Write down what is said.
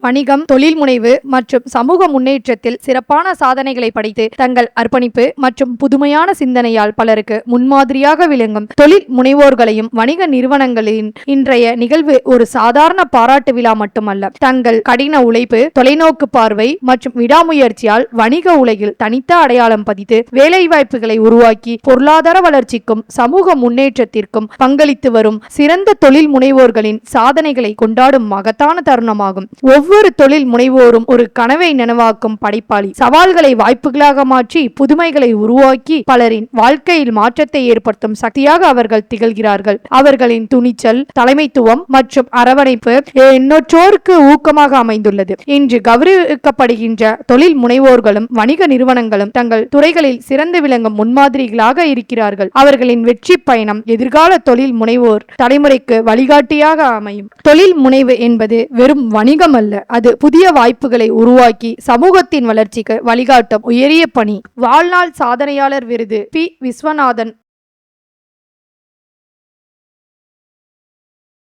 வணிகம், தொழில் முனைவு மற்றும் சமூக முன்னேற்றத்தில் சிறப்பான சாதனைகளை படைத்து தங்கள் அர்ப்பணிப்பு மற்றும் புதுமையான சிந்தனையால் பலருக்கு முன்மாதிரியாக விளங்கும் தொழில் முனைவோர்களையும் வணிக நிறுவனங்களின் இன்றைய நிகழ்வு ஒரு சாதாரண பாராட்டு விழா மட்டுமல்ல. தங்கள் கடின உழைப்பு, தொலைநோக்கு பார்வை மற்றும் விடாமுயற்சியால் வணிக உலகில் தனித்த அடையாளம் பதித்து வேலைவாய்ப்புகளை உருவாக்கி பொருளாதார வளர்ச்சிக்கும் சமூக முன்னேற்றத்திற்கும் பங்களித்து வரும் சிறந்த தொழில் முனைவோர்களின் சாதனைகளை கொண்டாடும் மகத்தான தருணமாகும். ஒவ்வொரு தொழில் முனைவோரும் ஒரு கனவை நனவாக்கும் படைப்பாளி. சவால்களை வாய்ப்புகளாக மாற்றி புதுமைகளை உருவாக்கி பலரின் வாழ்க்கையில் மாற்றத்தை ஏற்படுத்தும் சக்தியாக அவர்கள் திகழ்கிறார்கள். அவர்களின் துணிச்சல், தலைமைத்துவம் மற்றும் அரவணைப்பு எண்ணற்றோருக்கு ஊக்கமாக அமைந்துள்ளது. இன்று கௌரவிக்கப்படுகின்ற தொழில் முனைவோர்களும் வணிக நிறுவனங்களும் தங்கள் துறைகளில் சிறந்து விளங்கும் முன்மாதிரிகளாக இருக்கிறார்கள். அவர்களின் வெற்றி பயணம் எதிர்கால தொழில் முனைவோர் தலைமுறைக்கு வழிகாட்டியாக அமையும். தொழில் முனைவு என்பது வெறும் வணிகம் அல்ல, அது புதிய வாய்ப்புகளை உருவாக்கி சமூகத்தின் வளர்ச்சிக்கு வழிகாட்டும் உயரிய பணி. வாழ்நாள் சாதனையாளர் விருது பி. விஸ்வநாதன்